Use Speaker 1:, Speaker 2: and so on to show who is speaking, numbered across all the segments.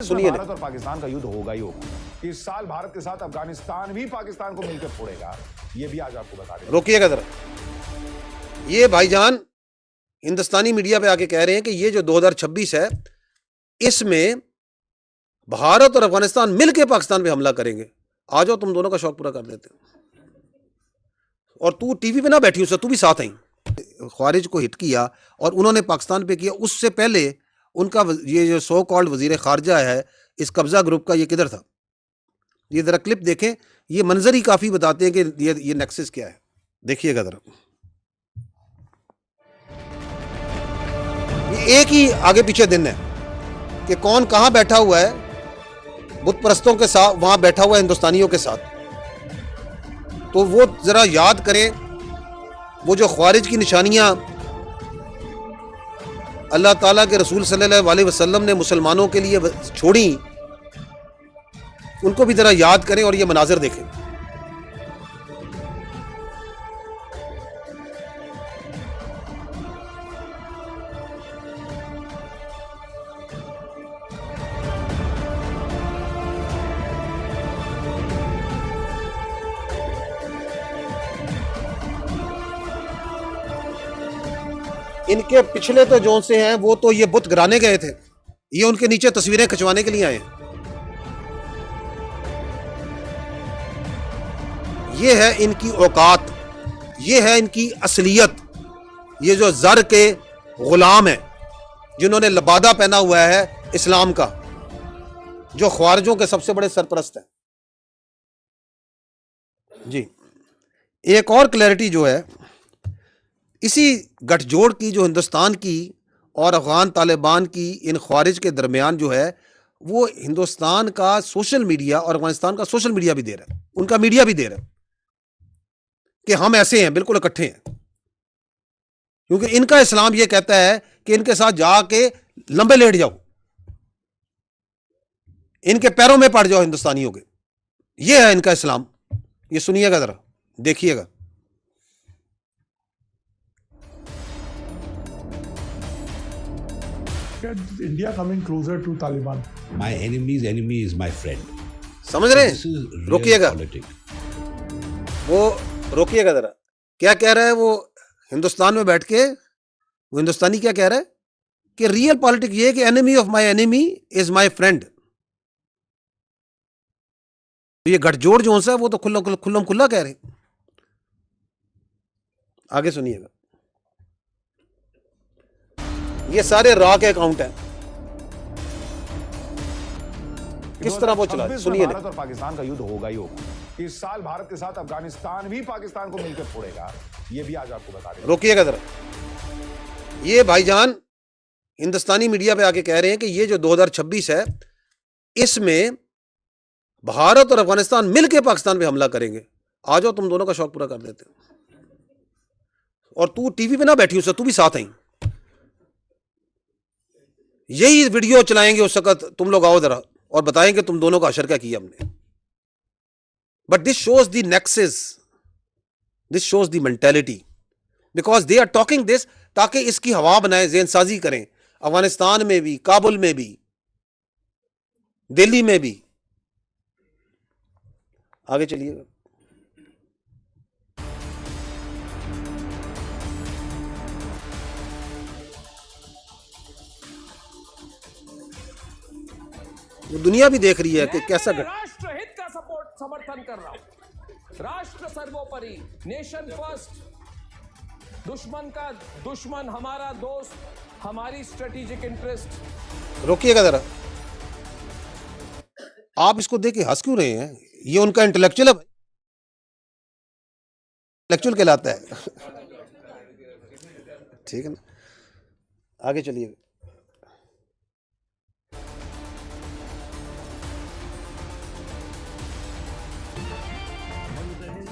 Speaker 1: सुनिए,
Speaker 2: भारत और पाकिस्तान का युद्ध होगा ही होगा। इस साल भारत के साथ अफगानिस्तान भी पाकिस्तान को मिलकर फोड़ेगा, ये भी आज आपको बता दें।
Speaker 1: रोकिएगा जरा। ये भाईजान हिंदुस्तानी मीडिया पे आके कह रहे हैं कि ये जो 2026 है इसमें भारत और अफगानिस्तान मिलकर पाकिस्तान पे हमला करेंगे। आ जाओ, तुम दोनों का शौक पूरा कर देते हैं। और तू टीवी पे ना बैठी उससे, तू भी साथ आई। ख्वारिज को हिट किया और उन्होंने पाकिस्तान पे किया। उससे पहले उनका ये जो सो कॉल्ड वजीर खारजा है इस कब्जा ग्रुप का, ये किधर था? ये जरा क्लिप देखें। ये मंजर ही काफी बताते हैं कि ये नेक्सस क्या है। देखिएगा जरा। ये एक ही आगे पीछे दिन है कि कौन कहां बैठा हुआ है। बुत परस्तों के साथ वहां बैठा हुआ है, हिंदुस्तानियों के साथ। तो वो जरा याद करें, वो जो ख्वारिज की निशानियां अल्लाह ताला के रसूल सल्लल्लाहु अलैहि वसल्लम ने मुसलमानों के लिए छोड़ी, उनको भी जरा याद करें और ये मनाजिर देखें। इनके पिछले तो जो से हैं वो तो ये बुत गिराने गए थे, ये उनके नीचे तस्वीरें खिंचवाने के लिए आए हैं। ये है इनकी औकात, ये है इनकी असलियत। ये जो जर के गुलाम हैं जिन्होंने लबादा पहना हुआ है इस्लाम का, जो ख्वारिजों के सबसे बड़े सरपरस्त हैं। जी, एक और क्लैरिटी जो है इसी गठजोड़ की, जो हिंदुस्तान की और अफगान तालिबान की इन ख्वारिज के दरमियान जो है, वो हिंदुस्तान का सोशल मीडिया और अफगानिस्तान का सोशल मीडिया भी दे रहा है, उनका मीडिया भी दे रहा है कि हम ऐसे हैं, बिल्कुल इकट्ठे हैं। क्योंकि इनका इस्लाम ये कहता है कि इनके साथ जाके लंबे लेट जाओ, इनके पैरों में पड़ जाओ हिंदुस्तानियों के। ये है इनका इस्लाम। ये सुनिएगा जरा, देखिएगा।
Speaker 3: India coming closer to Taliban.
Speaker 4: My enemy's enemy is my friend.
Speaker 1: समझ रहे
Speaker 4: This is
Speaker 1: हैं?
Speaker 4: real
Speaker 1: रोकिएगा,
Speaker 4: politics.
Speaker 1: वो रोकिएगा जरा। क्या कह रहा है वो हिंदुस्तान में बैठ के? वो हिंदुस्तानी क्या कह रहा है कि रियल पॉलिटिक्स ये है कि enemy of my enemy is my friend. ये गठजोड़ जो है वो तो खुल्लम खुल्ला कह रहे हैं। आगे सुनिएगा। ये सारे रॉ के अकाउंट हैं, किस तरह वो चला।
Speaker 2: 2026 में
Speaker 1: सुनिए,
Speaker 2: भारत और पाकिस्तान का युद्ध होगा ही होगा। इस साल भारत के साथ अफगानिस्तान भी पाकिस्तान को मिलकर फोड़ेगा, ये भी आज आपको बता दें।
Speaker 1: रोकिएगा जरा। ये भाईजान हिंदुस्तानी मीडिया पे आके कह रहे हैं कि ये जो 2026 है इसमें भारत और अफगानिस्तान मिलकर पाकिस्तान पे हमला करेंगे। आ जाओ, तुम दोनों का शौक पूरा कर देते हैं। और तू टीवी पे ना बैठी उससे, तू भी साथ आई। यही वीडियो चलाएंगे उस वक्त, तुम लोग आओ जरा और बताएं कि तुम दोनों का अशर क्या किया हमने। But this shows the nexus, this shows the mentality, because they are talking this ताकि इसकी हवा बनाए, ज़हनसाजी करें अफगानिस्तान में भी, काबुल में भी, दिल्ली में भी। आगे चलिएगा। वो दुनिया भी देख रही है कि कैसा
Speaker 5: राष्ट्र हित का समर्थन कर रहा हूं। राष्ट्र सर्वोपरि, नेशन फर्स्ट। दुश्मन का दुश्मन हमारा दोस्त, हमारी स्ट्रेटेजिक इंटरेस्ट।
Speaker 1: रोकिएगा जरा। आप इसको देख के हंस क्यों रहे हैं? ये उनका इंटेलेक्चुअल है, इंटेलेक्चुअल कहलाता है। ठीक है ना, आगे चलिए।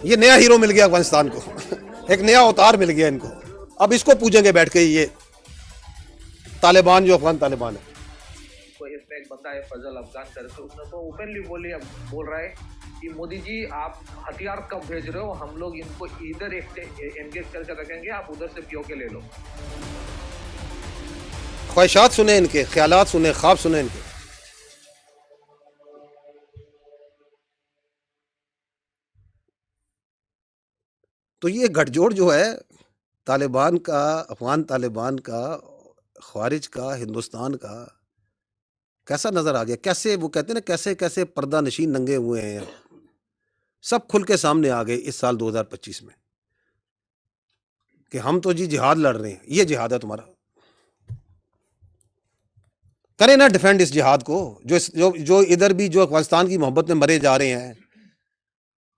Speaker 1: ये नया हीरो मिल गया अफगानिस्तान को। एक नया अवतार मिल गया इनको। अब इसको पूजेंगे बैठ के, ये तालिबान जो अफगान तालिबान है।
Speaker 6: तो इसमें एक बंदा है फजल अफगान करके, उसने तो ओपनली बोल रहा है कि मोदी जी आप हथियार कब भेज रहे हो, हम लोग इनको इधर एंगेज करके रखेंगे, आप उधर से पीओके ले लो।
Speaker 1: ख्वाहिशात सुने इनके, ख्यालात सुने, ख्वाब सुने इनके। तो ये गठजोड़ जो है तालिबान का, अफगान तालिबान का, ख्वारिज का, हिंदुस्तान का, कैसा नजर आ गया? कैसे वो कहते हैं ना, कैसे कैसे पर्दा नशीन नंगे हुए हैं, सब खुल के सामने आ गए इस साल 2025 में कि हम तो जी जिहाद लड़ रहे हैं। ये जिहाद है तुम्हारा, करें ना डिफेंड इस जिहाद को। जो इधर भी जो अफगानिस्तान की मोहब्बत में मरे जा रहे हैं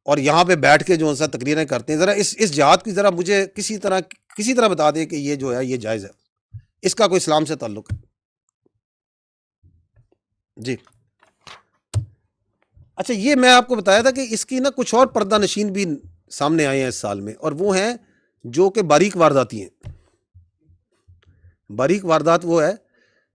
Speaker 1: और यहाँ पे बैठ के जो सा तकरीरें करते हैं, जरा इस जिहाद की जरा मुझे किसी तरह बता दे कि ये जो है ये जायज़ है, इसका कोई इस्लाम से ताल्लुक है? जी अच्छा, ये मैं आपको बताया था कि इसकी ना कुछ और पर्दा नशीन भी सामने आए हैं इस साल में, और वो हैं जो कि बारीक वारदाती हैं। बारीक वारदात वो है